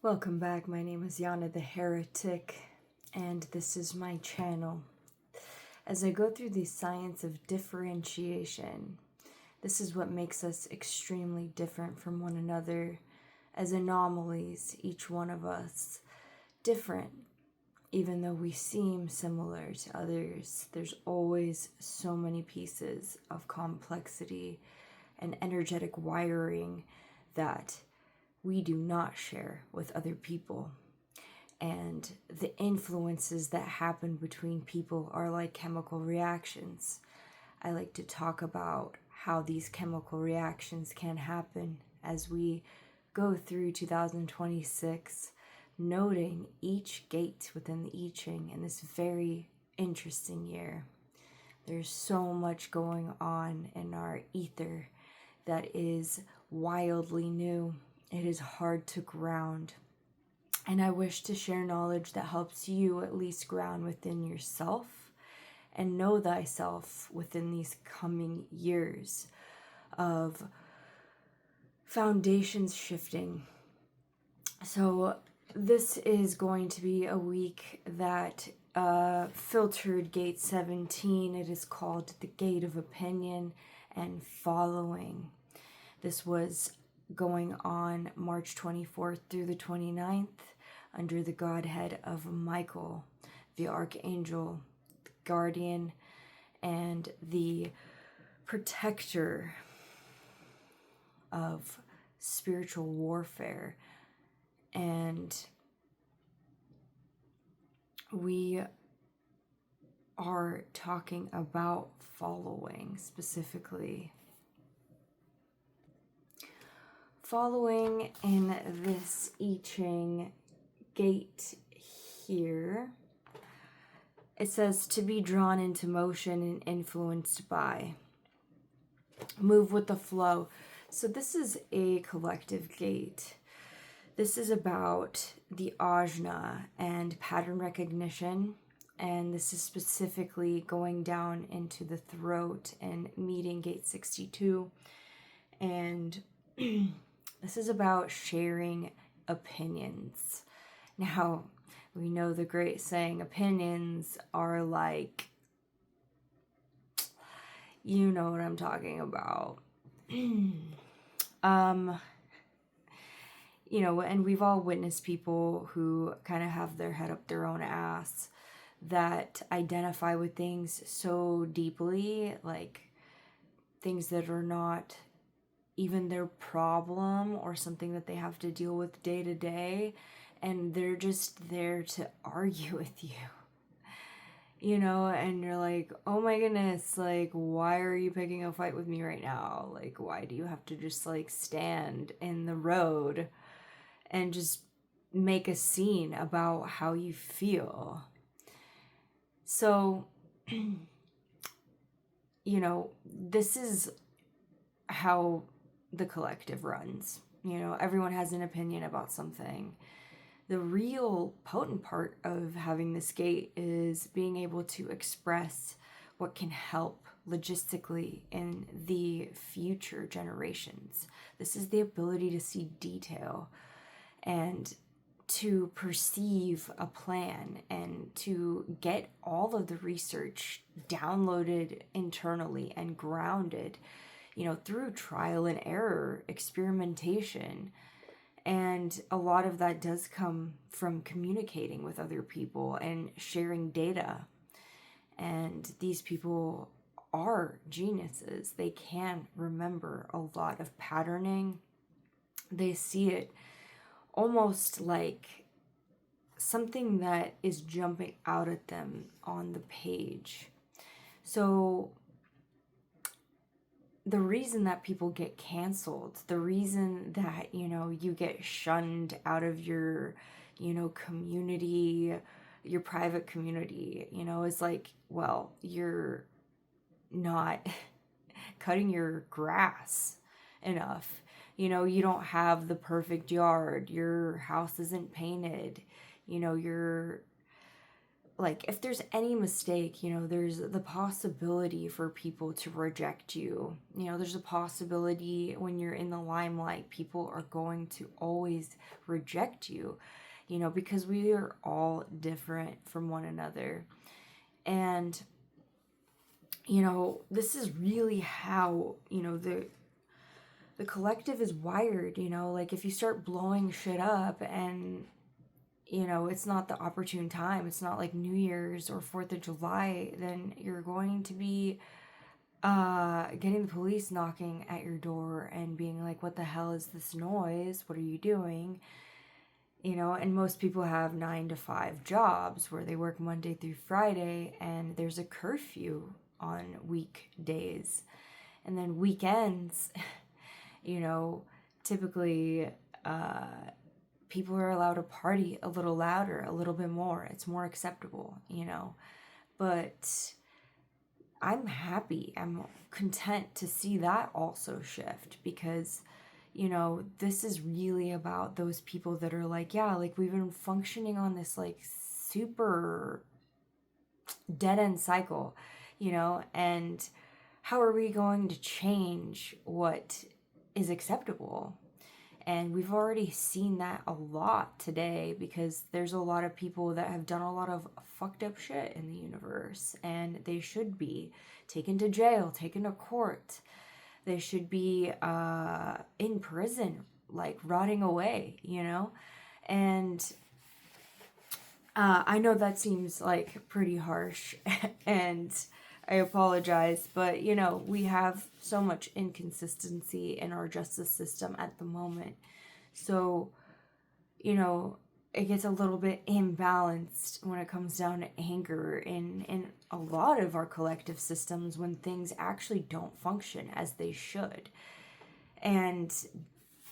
Welcome back. My name is Yana the Heretic, and this is my channel. As I go through the science of differentiation, this is what makes us extremely different from one another, as anomalies, each one of us different. Even though we seem similar to others, there's always so many pieces of complexity and energetic wiring that we do not share with other people. And the influences that happen between people are like chemical reactions. I like to talk about how these chemical reactions can happen as we go through 2026, noting each gate within the I Ching in this very interesting year. There's so much going on in our ether that is wildly new. It is hard to ground. And I wish to share knowledge that helps you at least ground within yourself and know thyself within these coming years of foundations shifting. So this is going to be a week that filtered gate 17. It is called the gate of opinion and following. This was going on March 24th through the 29th under the Godhead of Micheal, the Archangel, the guardian, and the protector of spiritual warfare. And we are talking about following specifically. Following in this I Ching gate here, it says to be drawn into motion and influenced by. Move with the flow. So this is a collective gate. This is about the Ajna and pattern recognition. And this is specifically going down into the throat and meeting gate 62. And this is about sharing opinions. Now, we know the great saying, opinions are like, you know what I'm talking about. And we've all witnessed people who kind of have their head up their own ass that identify with things so deeply, like things that are not even their problem or something that they have to deal with day to day, and they're just there to argue with you, and you're like, oh my goodness, like, why are you picking a fight with me right now? Like, why do you have to just like stand in the road and just make a scene about how you feel? So, this is how the collective runs. Everyone has an opinion about something. The real potent part of having this gate is being able to express what can help logistically in the future generations. This is the ability to see detail and to perceive a plan and to get all of the research downloaded internally and grounded through trial and error, experimentation. And a lot of that does come from communicating with other people and sharing data. And these people are geniuses. They can remember a lot of patterning. They see it almost like something that is jumping out at them on the page. So the reason that people get canceled, the reason that, you get shunned out of your, community, your private community, is like, well, you're not cutting your grass enough. You don't have the perfect yard. Your house isn't painted. You're like, if there's any mistake, you know, there's the possibility for people to reject you. You know, there's a possibility when you're in the limelight, people are going to always reject you, you know, because we are all different from one another. And, you know, this is really how, you know, the collective is wired, you know, like if you start blowing shit up and, you know, it's not the opportune time, it's not like New Year's or 4th of July, then you're going to be getting the police knocking at your door and being like, what the hell is this noise? What are you doing? You know, and most people have 9 to 5 jobs where they work Monday through Friday, and there's a curfew on weekdays. And then weekends, you know, typically people are allowed to party a little louder, a little bit more. It's more acceptable, you know. But I'm happy, I'm content to see that also shift, because, you know, this is really about those people that are like, yeah, like we've been functioning on this like super dead end cycle, you know, and how are we going to change what is acceptable? And we've already seen that a lot today, because there's a lot of people that have done a lot of fucked up shit in the universe, and they should be taken to jail, taken to court. They should be in prison, like rotting away, you know? And I know that seems like pretty harsh, and I apologize, but, you know, we have so much inconsistency in our justice system at the moment. So, you know, it gets a little bit imbalanced when it comes down to anger in a lot of our collective systems when things actually don't function as they should. And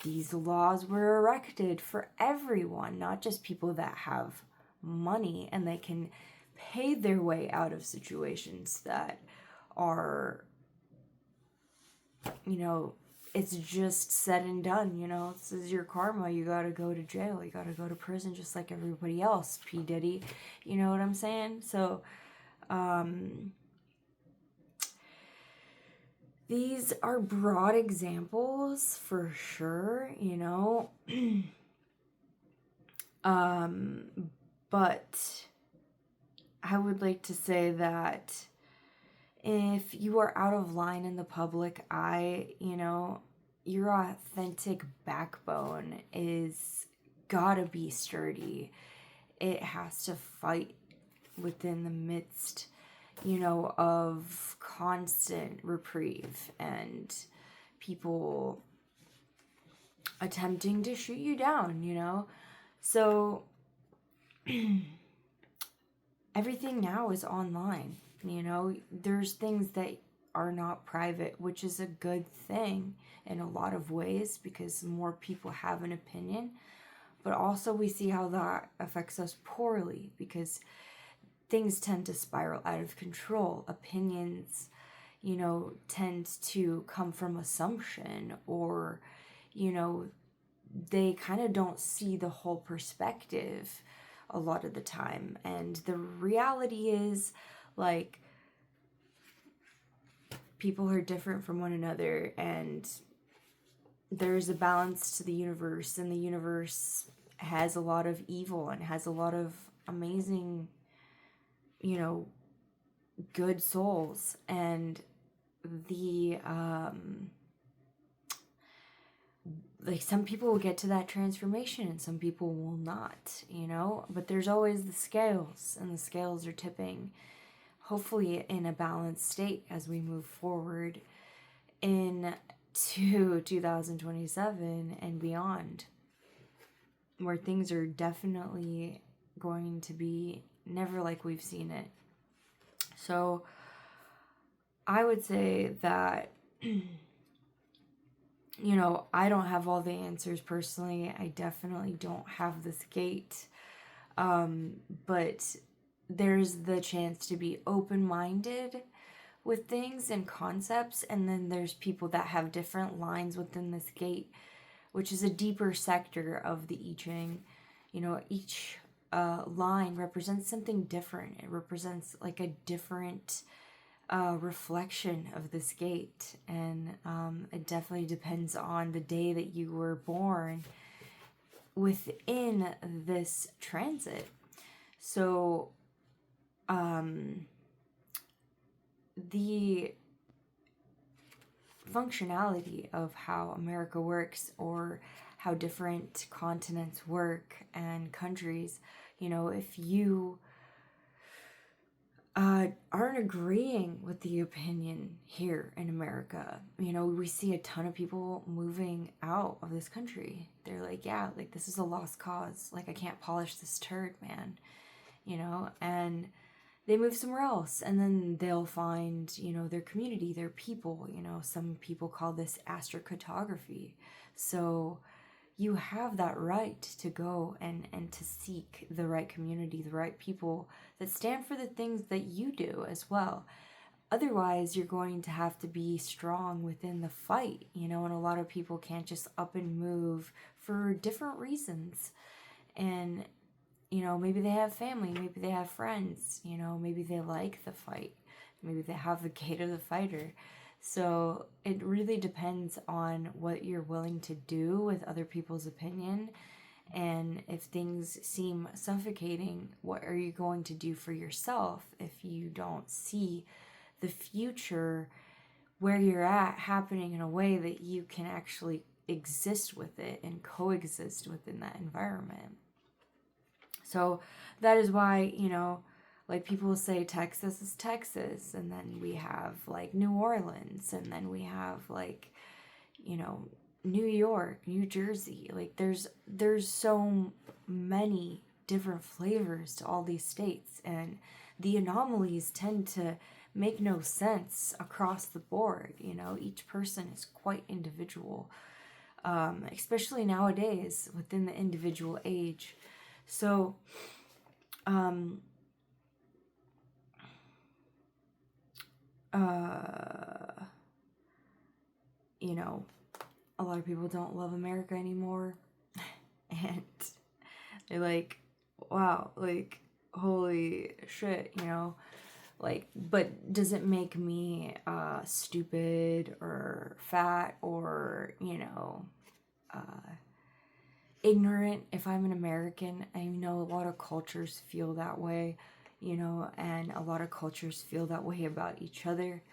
these laws were erected for everyone, not just people that have money and they can pay their way out of situations that are, you know, it's just said and done, you know. This is your karma. You gotta go to jail. You gotta go to prison just like everybody else, P. Diddy. You know what I'm saying? So, these are broad examples for sure, you know. But I would like to say that if you are out of line in the public eye, you know, your authentic backbone is gotta be sturdy. It has to fight within the midst, you know, of constant reprieve and people attempting to shoot you down, you know. So everything now is online, you know. There's things that are not private, which is a good thing in a lot of ways, because more people have an opinion. But also we see how that affects us poorly, because things tend to spiral out of control. Opinions, you know, tend to come from assumption, or, you know, they kind of don't see the whole perspective a lot of the time. And the reality is, like, people are different from one another, and there's a balance to the universe, and the universe has a lot of evil and has a lot of amazing, you know, good souls. And the like, some people will get to that transformation and some people will not, you know. But there's always the scales, and the scales are tipping, hopefully in a balanced state as we move forward into 2027 and beyond, where things are definitely going to be never like we've seen it. So I would say that, you know, I don't have all the answers personally. I definitely don't have this gate. But there's the chance to be open-minded with things and concepts, and then there's people that have different lines within this gate, which is a deeper sector of the I Ching. You know, each line represents something different. It represents like a different reflection of this gate. And it definitely depends on the day that you were born within this transit. So the functionality of how America works, or how different continents work and countries, you know, if you aren't agreeing with the opinion here in America, you know, we see a ton of people moving out of this country. They're like, yeah, like, this is a lost cause. Like, I can't polish this turd, man, you know, and they move somewhere else, and then they'll find, you know, their community, their people. You know, some people call this astrocartography. So you have that right to go and to seek the right community, the right people that stand for the things that you do as well. Otherwise, you're going to have to be strong within the fight, you know, and a lot of people can't just up and move for different reasons. And you know, maybe they have family, maybe they have friends, you know, maybe they like the fight, maybe they have the gate of the fighter. So it really depends on what you're willing to do with other people's opinion. And if things seem suffocating, what are you going to do for yourself if you don't see the future where you're at happening in a way that you can actually exist with it and coexist within that environment? So that is why, you know, like, people say Texas is Texas, and then we have like New Orleans, and then we have like, you know, New York, New Jersey. Like, there's so many different flavors to all these states, and the anomalies tend to make no sense across the board. You know, each person is quite individual, especially nowadays within the individual age. So, you know, a lot of people don't love America anymore, and they're like, wow, like, holy shit, you know, like, but does it make me stupid or fat or, you know, ignorant if I'm an American? I know a lot of cultures feel that way, you know, and a lot of cultures feel that way about each other.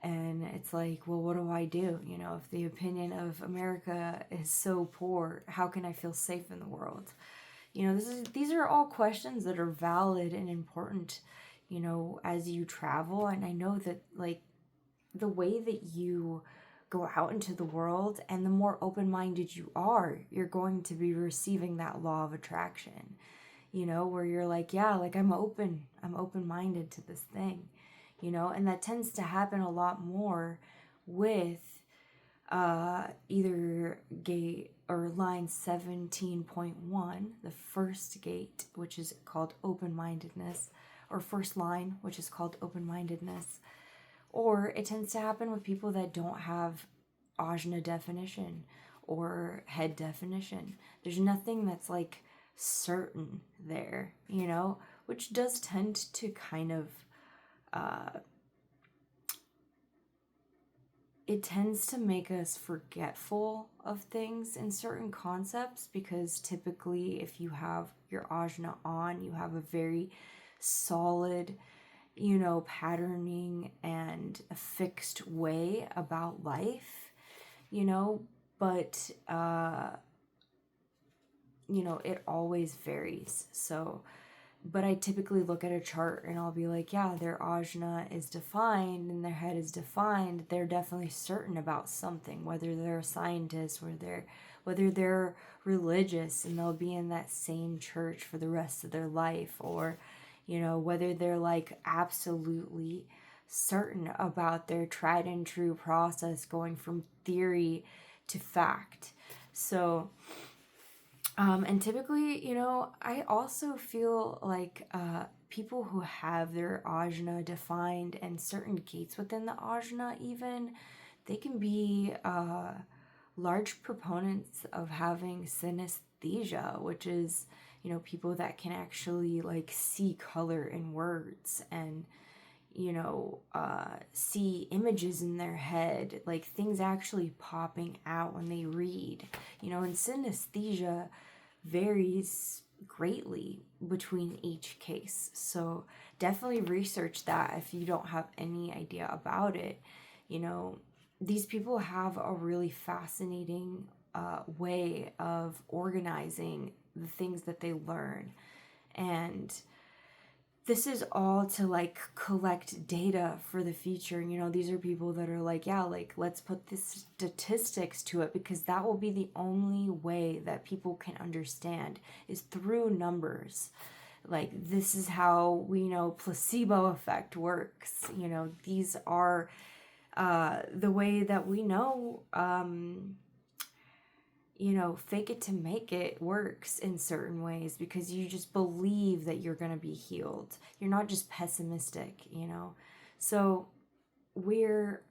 And it's like, well, what do I do? You know, if the opinion of America is so poor, how can I feel safe in the world? You know, these are all questions that are valid and important, you know, as you travel. And I know that, like, the way that you go out into the world, and the more open-minded you are, you're going to be receiving that law of attraction, you know, where you're like, yeah, like, I'm open-minded to this thing, you know. And that tends to happen a lot more with either gate or line 17.1, the first gate, which is called open-mindedness, or first line, which is called open-mindedness. Or it tends to happen with people that don't have Ajna definition or head definition. There's nothing that's like certain there, you know, which does tend to kind of, it tends to make us forgetful of things in certain concepts, because typically if you have your Ajna on, you have a very solid, you know, patterning and a fixed way about life, you know, but, you know, it always varies. So, but I typically look at a chart and I'll be like, yeah, their Ajna is defined and their head is defined. They're definitely certain about something, whether they're a scientist or whether they're religious and they'll be in that same church for the rest of their life, or, you know, whether they're like absolutely certain about their tried and true process going from theory to fact. So, and typically, you know, I also feel like people who have their Ajna defined and certain gates within the Ajna even, they can be large proponents of having synesthesia, which is, you know, people that can actually like see color in words and, you know, see images in their head, like things actually popping out when they read, you know, and synesthesia varies greatly between each case. So definitely research that if you don't have any idea about it. You know, these people have a really fascinating way of organizing the things that they learn. And this is all to like collect data for the future. You know, these are people that are like, yeah, like let's put the statistics to it, because that will be the only way that people can understand is through numbers. Like, this is how we know placebo effect works. You know, these are the way that we know, you know, fake it to make it works in certain ways, because you just believe that you're going to be healed. You're not just pessimistic, you know. So we're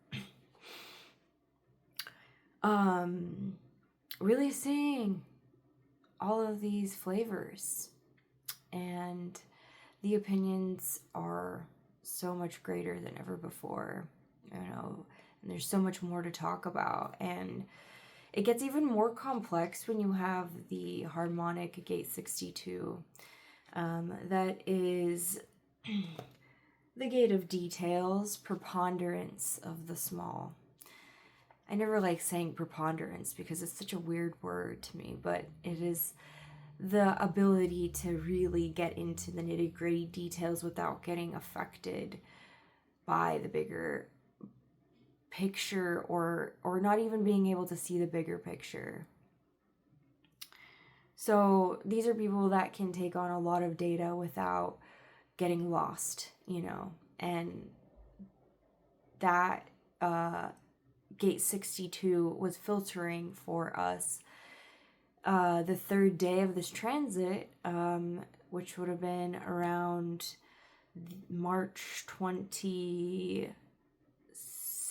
really seeing all of these flavors, and the opinions are so much greater than ever before, you know, and there's so much more to talk about. And it gets even more complex when you have the harmonic gate 62. That is the gate of details, preponderance of the small. I never like saying preponderance because it's such a weird word to me, but it is the ability to really get into the nitty-gritty details without getting affected by the bigger picture, or not even being able to see the bigger picture. So these are people that can take on a lot of data without getting lost, you know, and that gate 62 was filtering for us the third day of this transit, which would have been around March 27th,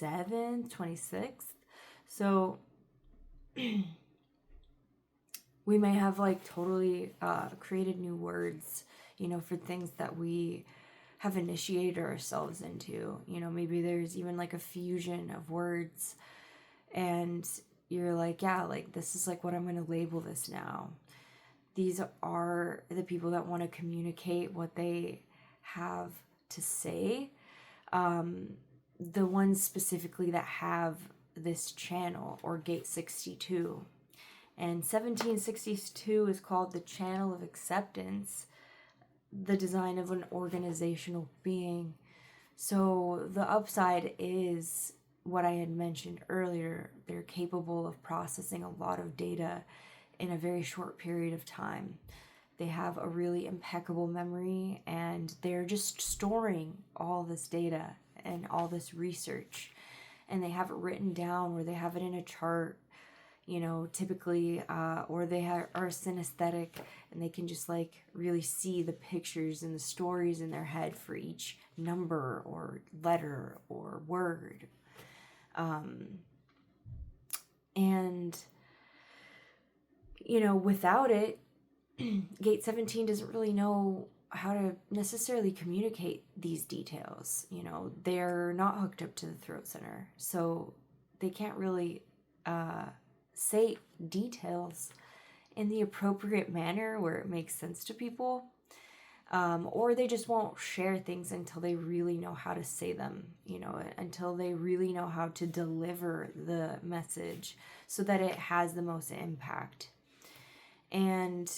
26th. So we may have like totally created new words, you know, for things that we have initiated ourselves into. You know, maybe there's even like a fusion of words, and you're like, yeah, like this is like what I'm going to label this now. These are the people that want to communicate what they have to say. The ones specifically that have this channel, or gate 62. And 1762 is called the channel of acceptance, the design of an organizational being. So the upside is what I had mentioned earlier. They're capable of processing a lot of data in a very short period of time. They have a really impeccable memory, and they're just storing all this data and all this research, and they have it written down, or they have it in a chart, you know, typically, or they are synesthetic, and they can just like really see the pictures and the stories in their head for each number or letter or word. And, you know, without it, gate 17 doesn't really know how to necessarily communicate these details. You know, they're not hooked up to the throat center, so they can't really say details in the appropriate manner where it makes sense to people, or they just won't share things until they really know how to say them, you know, until they really know how to deliver the message so that it has the most impact. And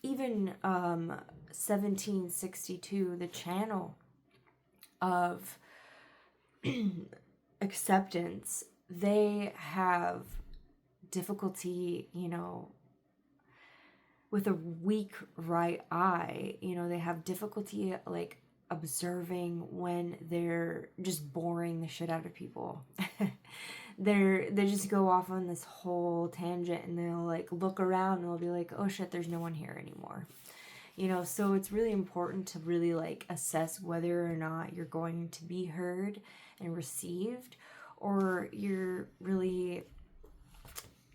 even 1762, the channel of acceptance, they have difficulty, you know, with a weak right eye. You know, they have difficulty like observing when they're just boring the shit out of people. They just go off on this whole tangent, and they'll like look around and they'll be like, oh shit, there's no one here anymore. You know, so it's really important to really like assess whether or not you're going to be heard and received, or you're really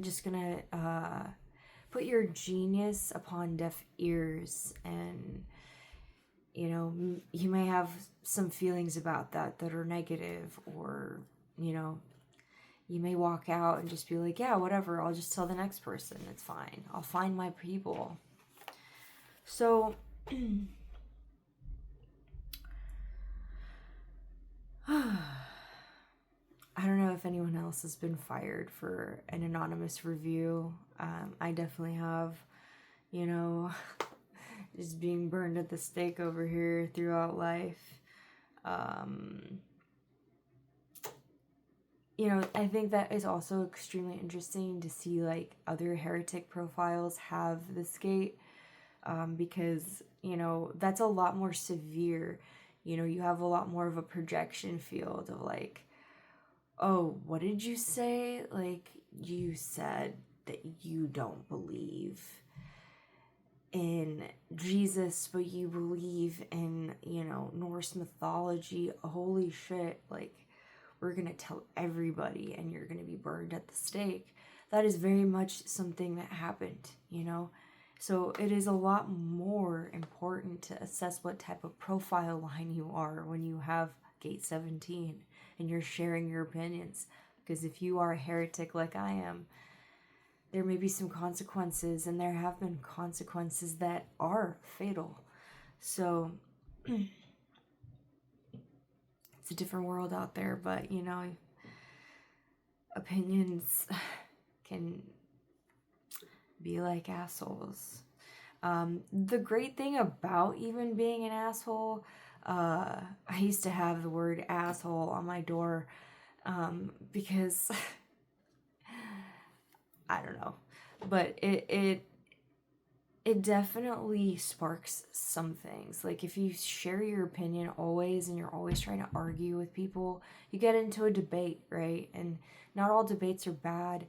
just gonna put your genius upon deaf ears, and you know, you may have some feelings about that are negative, or you know, you may walk out and just be like, yeah, whatever, I'll just tell the next person, it's fine, I'll find my people. So I don't know if anyone else has been fired for an anonymous review. I definitely have, you know, just being burned at the stake over here throughout life. You know, I think that is also extremely interesting to see like other heretic profiles have this gate, because, you know, that's a lot more severe. You know, you have a lot more of a projection field of like, oh, what did you say? Like, you said that you don't believe in Jesus, but you believe in, you know, Norse mythology. Holy shit, like, we're gonna tell everybody and you're gonna be burned at the stake. That is very much something that happened, you know? So it is a lot more important to assess what type of profile line you are when you have Gate 17 and you're sharing your opinions. Because if you are a heretic like I am, there may be some consequences, and there have been consequences that are fatal. So it's a different world out there, but you know, opinions can be like assholes. The great thing about even being an asshole, I used to have the word asshole on my door, because I don't know, but it definitely sparks some things. Like if you share your opinion always and you're always trying to argue with people, you get into a debate, right? And not all debates are bad.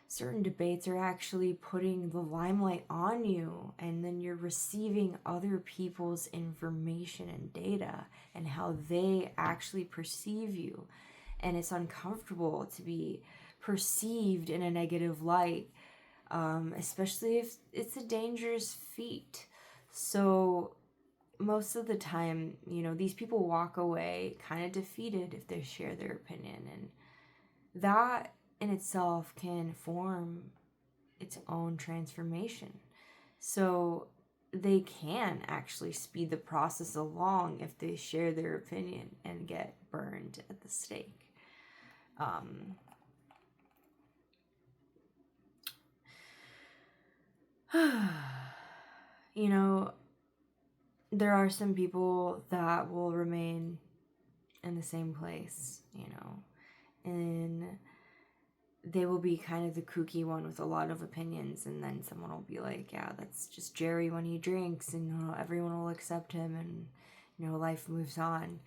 Certain debates are actually putting the limelight on you, and then you're receiving other people's information and data and how they actually perceive you. And it's uncomfortable to be perceived in a negative light, especially if it's a dangerous feat. So most of the time, you know, these people walk away kind of defeated if they share their opinion, and that in itself can form its own transformation. So they can actually speed the process along if they share their opinion and get burned at the stake. You know, there are some people that will remain in the same place, you know, and they will be kind of the kooky one with a lot of opinions, and then someone will be like, yeah, that's just Jerry when he drinks, and you know, everyone will accept him, and you know, life moves on.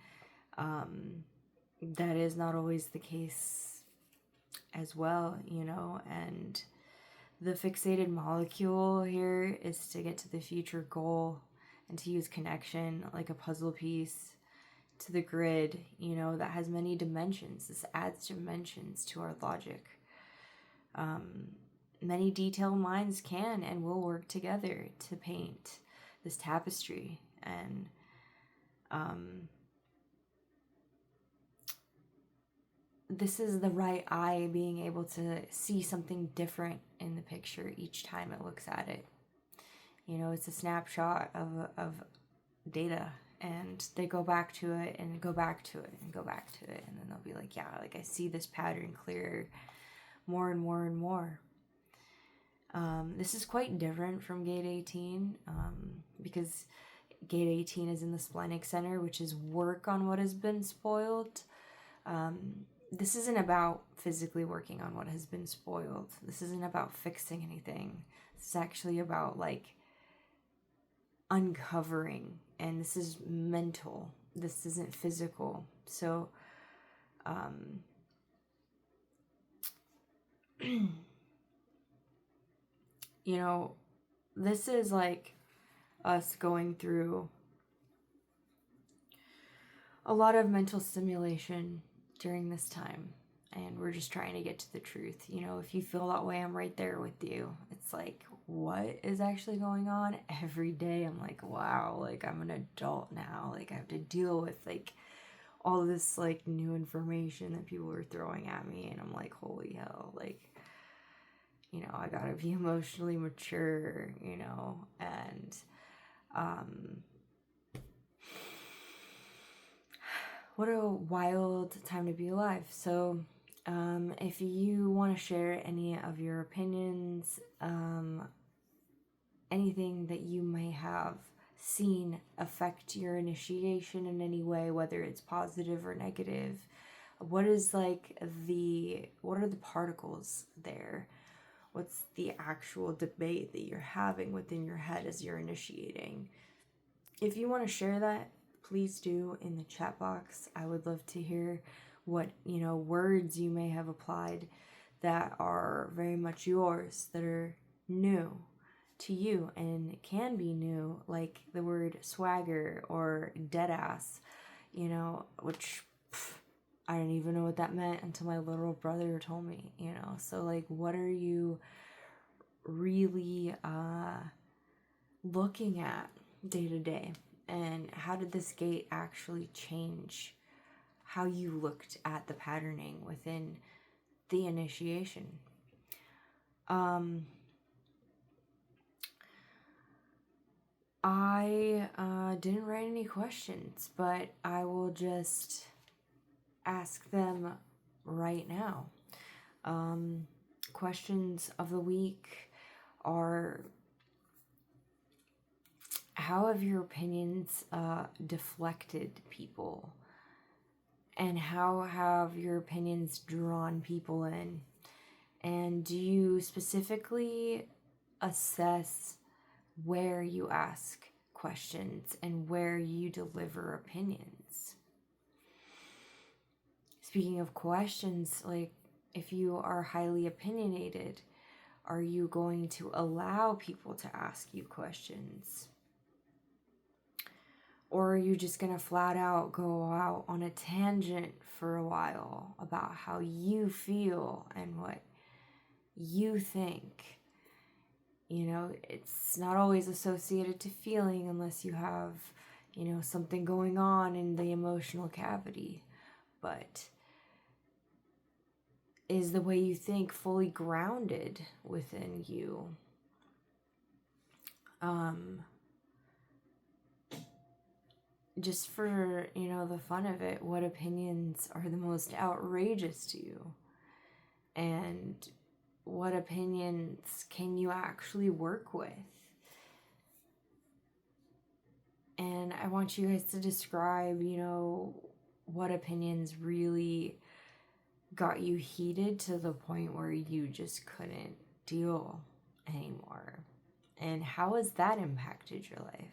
That is not always the case as well, you know, and the fixated molecule here is to get to the future goal and to use connection like a puzzle piece to the grid, you know, that has many dimensions. This adds dimensions to our logic. Many detailed minds can and will work together to paint this tapestry, and this is the right eye being able to see something different in the picture each time it looks at it. You know, it's a snapshot of data, and they go back to it and go back to it and go back to it, and then they'll be like, yeah, like I see this pattern clearer more and more and more. This is quite different from Gate 18, because Gate 18 is in the splenic center, which is work on what has been spoiled. This isn't about physically working on what has been spoiled. This isn't about fixing anything. This is actually about like uncovering, and this is mental. This isn't physical. So, you know, this is like us going through a lot of mental stimulation during this time, and we're just trying to get to the truth. You know, if you feel that way, I'm right there with you. It's like what is actually going on every day. I'm like, wow, like I'm an adult now. Like I have to deal with like all this like new information that people are throwing at me, and I'm like, holy hell, like, you know, I gotta be emotionally mature, you know, and what a wild time to be alive. So if you want to share any of your opinions, anything that you may have seen affect your initiation in any way, whether it's positive or negative, what are the particles there? What's the actual debate that you're having within your head as you're initiating? If you want to share that, please do in the chat box. I would love to hear what, you know, words you may have applied that are very much yours, that are new to you and can be new, like the word swagger or deadass, you know, which I didn't even know what that meant until my little brother told me, you know. So like, what are you really looking at day to day, and how did this gate actually change how you looked at the patterning within the initiation? I didn't write any questions, but I will just ask them right now. Questions of the week are: how have your opinions deflected people? And how have your opinions drawn people in? And do you specifically assess where you ask questions and where you deliver opinions? Speaking of questions, like if you are highly opinionated, are you going to allow people to ask you questions? Or are you just going to flat out go out on a tangent for a while about how you feel and what you think? You know, it's not always associated to feeling unless you have, you know, something going on in the emotional cavity. But is the way you think fully grounded within you? Just for, you know, the fun of it, what opinions are the most outrageous to you? And what opinions can you actually work with? And I want you guys to describe, you know, what opinions really got you heated to the point where you just couldn't deal anymore. And how has that impacted your life?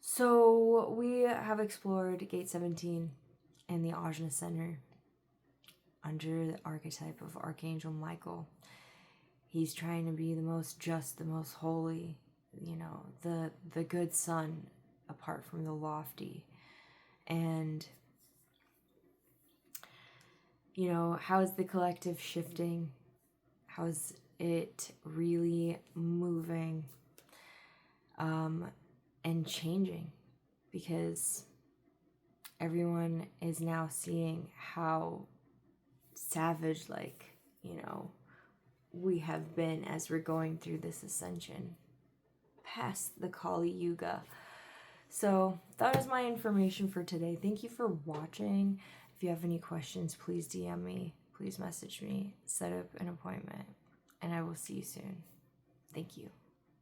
So we have explored Gate 17 and the Ajna Center under the archetype of Archangel Micheal. He's trying to be the most just, the most holy, you know, the good son apart from the lofty. And, you know, how is the collective shifting? How is it really moving and changing? Because everyone is now seeing how savage-like, you know, we have been as we're going through this ascension past the Kali Yuga. So that is my information for today. Thank you for watching. If you have any questions, please DM me, please message me, set up an appointment, and I will see you soon. Thank you.